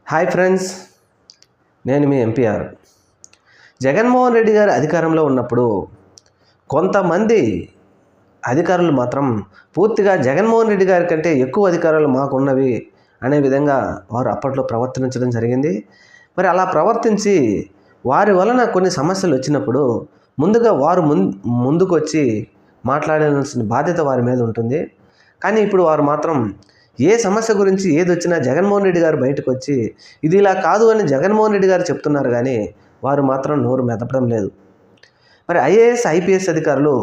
Hi friends, నేను మీ MPR. Jaganmohan Reddy గారు అధికారంలో ఉన్నప్పుడు కొంతమంది అధికారులు మాత్రం పూర్తిగా జగన్మోహన్ రెడ్డి గారి కంటే ఎక్కువ అధికారాలు మాకున్నవి అనే విధంగా వారు అప్పట్లో ప్రవర్తించడం జరిగింది. మరి అలా ప్రవర్తించి వారి వలన కొన్ని సమస్యలు వచ్చినప్పుడు ముందుగా వారు ముందుకు వచ్చి మాట్లాడాల్సిన బాధ్యత వారి మీద ఉంటుంది. కానీ ఇప్పుడు వారు మాత్రం ఏ సమస్య గురించి ఏది వచ్చినా జగన్మోహన్ రెడ్డి గారు బయటకు వచ్చి ఇది ఇలా కాదు అని జగన్మోహన్ రెడ్డి గారు చెప్తున్నారు, కానీ వారు మాత్రం నోరు మెదపడం లేదు. మరి ఐఏఎస్ ఐపీఎస్ అధికారులు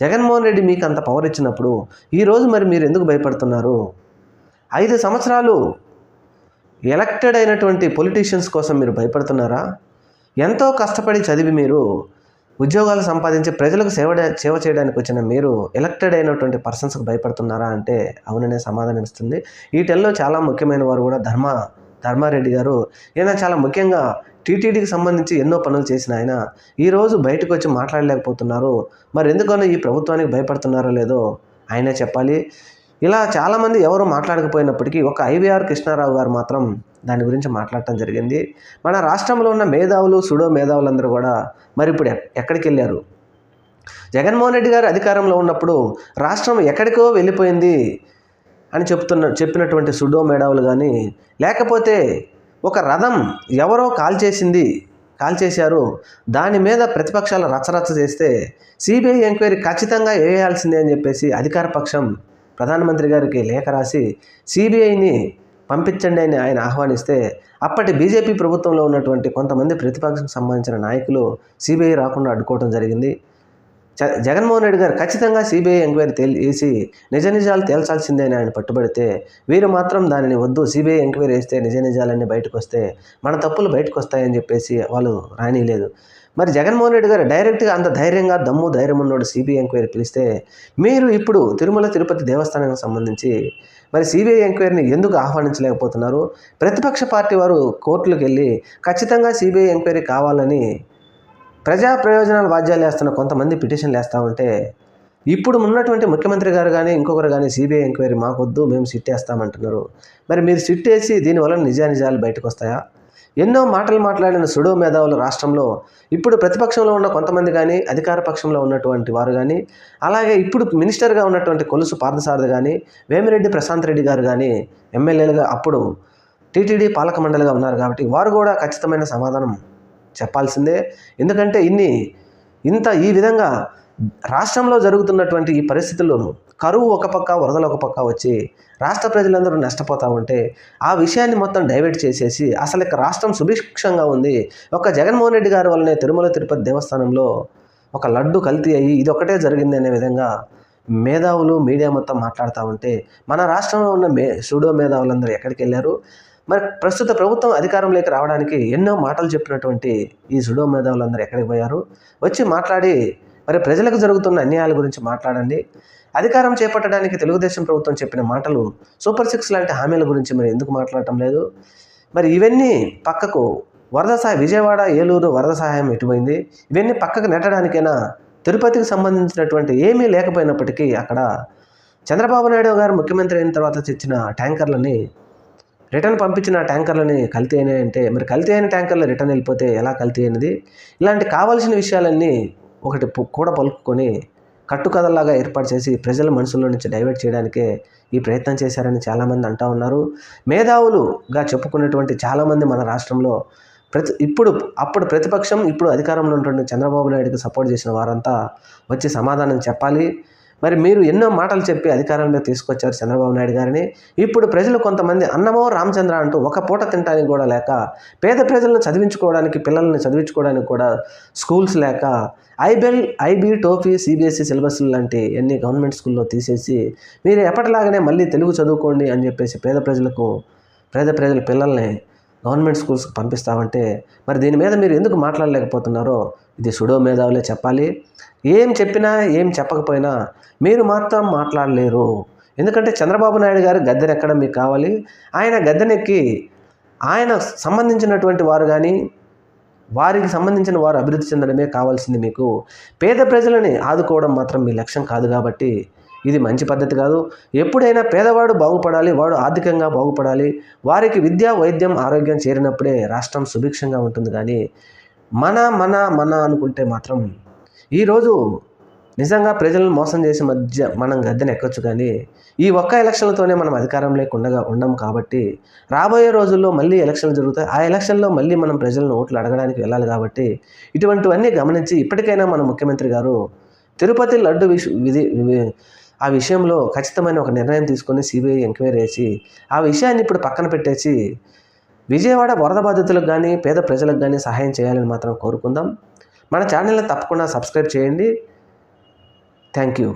జగన్మోహన్ రెడ్డి మీకు అంత పవర్ ఇచ్చినప్పుడు ఈరోజు మరి మీరు ఎందుకు భయపడుతున్నారు? 5 సంవత్సరాలు ఎలక్టెడ్ అయినటువంటి పొలిటీషియన్స్ కోసం మీరు భయపడుతున్నారా? ఎంతో కష్టపడి చదివి మీరు ఉద్యోగాలు సంపాదించి ప్రజలకు సేవ చేయడానికి వచ్చిన మీరు ఎలక్టెడ్ అయినటువంటి పర్సన్స్కి భయపడుతున్నారా అంటే అవుననే సమాధానం ఇస్తుంది. వీటిల్లో చాలా ముఖ్యమైన వారు కూడా ధర్మారెడ్డి గారు. ఈయన చాలా ముఖ్యంగా టీటీడీకి సంబంధించి ఎన్నో పనులు చేసిన ఆయన ఈరోజు బయటకు వచ్చి మాట్లాడలేకపోతున్నారు. మరి ఎందుకనో ఈ ప్రభుత్వానికి భయపడుతున్నారో లేదో ఆయనే చెప్పాలి. ఇలా చాలామంది ఎవరు మాట్లాడకపోయినప్పటికీ ఒక ఐవీఆర్ కృష్ణారావు గారు మాత్రం దాని గురించి మాట్లాడటం జరిగింది. మన రాష్ట్రంలో ఉన్న మేధావులు సుడో మేధావులందరూ కూడా మరి ఇప్పుడు ఎక్కడికి వెళ్ళారు? జగన్మోహన్ రెడ్డి గారు అధికారంలో ఉన్నప్పుడు రాష్ట్రం ఎక్కడికో వెళ్ళిపోయింది అని చెప్పినటువంటి సుడో మేధావులు కానీ, లేకపోతే ఒక రథం ఎవరో కాల్చేశారు, దాని మీద ప్రతిపక్షాలు రచ్చరచ్చ చేస్తే సిబిఐ ఎంక్వైరీ ఖచ్చితంగా వేయాల్సిందే అని చెప్పేసి అధికార పక్షం ప్రధానమంత్రి గారికి లేఖ రాసి సిబిఐని పంపించండి అని ఆయన ఆహ్వానిస్తే అప్పటి బీజేపీ ప్రభుత్వంలో ఉన్నటువంటి కొంతమంది ప్రతిపక్షకు సంబంధించిన నాయకులు సిబిఐ రాకుండా అడ్డుకోవడం జరిగింది. జగన్మోహన్ రెడ్డి గారు ఖచ్చితంగా సిబిఐ ఎంక్వైరీ వేసి నిజాలు తేల్చాల్సిందే అని ఆయన పట్టుబడితే వీరు మాత్రం దానిని వద్దు, సిబిఐ ఎంక్వైరీ వేస్తే నిజాలన్నీ బయటకు వస్తే మన తప్పులు బయటకు వస్తాయని చెప్పేసి వాళ్ళు రానిలేదు. మరి జగన్మోహన్ రెడ్డి గారు డైరెక్ట్గా అంత ధైర్యంగా ధైర్యం ఉన్నోడు సిబిఐ ఎంక్వైరీ పిలిస్తే మీరు ఇప్పుడు తిరుమల తిరుపతి దేవస్థానానికి సంబంధించి మరి సిబిఐ ఎంక్వైరీని ఎందుకు ఆహ్వానించలేకపోతున్నారు? ప్రతిపక్ష పార్టీ వారు కోర్టులకు వెళ్ళి ఖచ్చితంగా సిబిఐ ఎంక్వైరీ కావాలని ప్రజా ప్రయోజనాల వాద్యాలు వేస్తున్న కొంతమంది పిటిషన్లు వేస్తూ ఉంటే ఇప్పుడు ఉన్నటువంటి ముఖ్యమంత్రి గారు కానీ ఇంకొకరు కానీ సిబిఐ ఎంక్వైరీ మాకొద్దు, మేము సిట్ వేస్తామంటున్నారు. మరి మీరు సిట్ వేసి దీనివల్ల నిజాలు బయటకు వస్తాయా? ఎన్నో మాటలు మాట్లాడిన సుడో మేధావులు రాష్ట్రంలో ఇప్పుడు ప్రతిపక్షంలో ఉన్న కొంతమంది కానీ అధికార పక్షంలో ఉన్నటువంటి వారు కానీ, అలాగే ఇప్పుడు మినిస్టర్గా ఉన్నటువంటి కొలుసు పార్థసారథి కానీ, వేమిరెడ్డి ప్రశాంత్ రెడ్డి గారు కానీ ఎమ్మెల్యేలుగా అప్పుడు టీటీడీ పాలక మండలిగా ఉన్నారు కాబట్టి వారు కూడా ఖచ్చితమైన సమాధానం చెప్పాల్సిందే. ఎందుకంటే ఈ విధంగా రాష్ట్రంలో జరుగుతున్నటువంటి ఈ పరిస్థితుల్లోనూ కరువు ఒక పక్క, వరదలు ఒక పక్క వచ్చి రాష్ట్ర ప్రజలందరూ నష్టపోతూ ఉంటే ఆ విషయాన్ని మొత్తం డైవర్ట్ చేసేసి అసలు ఇక రాష్ట్రం సుభిక్షంగా ఉంది, ఒక జగన్మోహన్ రెడ్డి గారి వల్లనే తిరుమల తిరుపతి దేవస్థానంలో ఒక లడ్డు కల్తీ అయ్యి ఇది ఒకటే జరిగింది అనే విధంగా మేధావులు మీడియా మొత్తం మాట్లాడుతూ ఉంటే మన రాష్ట్రంలో ఉన్న సూడో మేధావులందరూ ఎక్కడికి వెళ్ళారు? మరి ప్రస్తుత ప్రభుత్వం అధికారంలోకి రావడానికి ఎన్నో మాటలు చెప్పినటువంటి ఈ సుడో మేధావులందరూ ఎక్కడికి పోయారు? వచ్చి మాట్లాడి మరి ప్రజలకు జరుగుతున్న అన్యాయాల గురించి మాట్లాడండి. అధికారం చేపట్టడానికి తెలుగుదేశం ప్రభుత్వం చెప్పిన మాటలు సూపర్ 6 లాంటి హామీల గురించి మరి ఎందుకు మాట్లాడటం లేదు? మరి ఇవన్నీ పక్కకు విజయవాడ ఏలూరు వరద సహాయం ఎటుపోయింది? ఇవన్నీ పక్కకు నెట్టడానికైనా తిరుపతికి సంబంధించినటువంటి ఏమీ లేకపోయినప్పటికీ అక్కడ చంద్రబాబు నాయుడు గారు ముఖ్యమంత్రి అయిన తర్వాత తెచ్చిన ట్యాంకర్లని రిటర్న్ పంపించిన ట్యాంకర్లని కల్తీ అయినాయి అంటే మరి కల్తీ అయిన ట్యాంకర్లు రిటర్న్ వెళ్ళిపోతే ఎలా కల్తీ అయినది? ఇలాంటి కావాల్సిన విషయాలన్నీ ఒకటి కూడా పలుకుకొని కట్టుకథల్లాగా ఏర్పాటు చేసి ప్రజల మనసులో నుంచి డైవర్ట్ చేయడానికే ఈ ప్రయత్నం చేశారని చాలామంది అంటూ ఉన్నారు. మేధావులుగా చెప్పుకున్నటువంటి చాలామంది మన రాష్ట్రంలో అప్పుడు ప్రతిపక్షం ఇప్పుడు అధికారంలో ఉన్నటువంటి చంద్రబాబు నాయుడుకి సపోర్ట్ చేసిన వారంతా వచ్చి సమాధానం చెప్పాలి. మరి మీరు ఎన్నో మాటలు చెప్పి అధికారంలో తీసుకొచ్చారు చంద్రబాబు నాయుడు గారిని. ఇప్పుడు ప్రజలు కొంతమంది అన్నమో రామచంద్ర అంటూ ఒక పూట తినడానికి కూడా లేక, పేద ప్రజలను చదివించుకోవడానికి పిల్లల్ని చదివించుకోవడానికి కూడా స్కూల్స్ లేక, ఐబీ టోఫీ సిబిఎస్ఈ సిలబస్లు లాంటి అన్ని గవర్నమెంట్ స్కూల్లో తీసేసి మీరు ఎప్పటిలాగానే మళ్ళీ తెలుగు చదువుకోండి అని చెప్పేసి పేద ప్రజల పిల్లల్ని గవర్నమెంట్ స్కూల్స్కి పంపిస్తామంటే మరి దీని మీద మీరు ఎందుకు మాట్లాడలేకపోతున్నారో ఇది సుడో మేధావులే చెప్పాలి. ఏం చెప్పినా ఏం చెప్పకపోయినా మీరు మాత్రం మాట్లాడలేరు. ఎందుకంటే చంద్రబాబు నాయుడు గారు గద్దెనెక్కడం మీకు కావాలి. ఆయన గద్దెనెక్కి ఆయన సంబంధించినటువంటి వారు కానీ వారికి సంబంధించిన వారు అభివృద్ధి చెందడమే కావాల్సింది మీకు. పేద ప్రజలని ఆదుకోవడం మాత్రం మీ లక్ష్యం కాదు కాబట్టి ఇది మంచి పద్ధతి కాదు. ఎప్పుడైనా పేదవాడు బాగుపడాలి, వాడు ఆర్థికంగా బాగుపడాలి, వారికి విద్య, వైద్యం, ఆరోగ్యం చేరినప్పుడే రాష్ట్రం సుభిక్షంగా ఉంటుంది. కానీ మన మన మన అనుకుంటే మాత్రం ఈరోజు నిజంగా ప్రజలను మోసం చేసే మధ్య మనం గద్దెను ఎక్కొచ్చు. కానీ ఈ ఒక్క ఎలక్షన్లతోనే మనం అధికారం లేకుండా ఉండం. కాబట్టి రాబోయే రోజుల్లో మళ్ళీ ఎలక్షన్లు జరుగుతాయి. ఆ ఎలక్షన్లో మళ్ళీ మనం ప్రజలను ఓట్లు అడగడానికి వెళ్ళాలి. కాబట్టి ఇటువంటివన్నీ గమనించి ఇప్పటికైనా మన ముఖ్యమంత్రి గారు తిరుపతి లడ్డు ఆ విషయంలో ఖచ్చితమైన ఒక నిర్ణయం తీసుకొని సిబిఐ ఎంక్వైరీ చేసి ఆ విషయాన్ని ఇప్పుడు పక్కన పెట్టేసి విజయవాడ వరద బాధితులకు కానీ పేద ప్రజలకు కానీ సహాయం చేయాలని మాత్రం కోరుకుందాం. మన ఛానల్ని తప్పకుండా సబ్స్క్రైబ్ చేయండి. Thank you.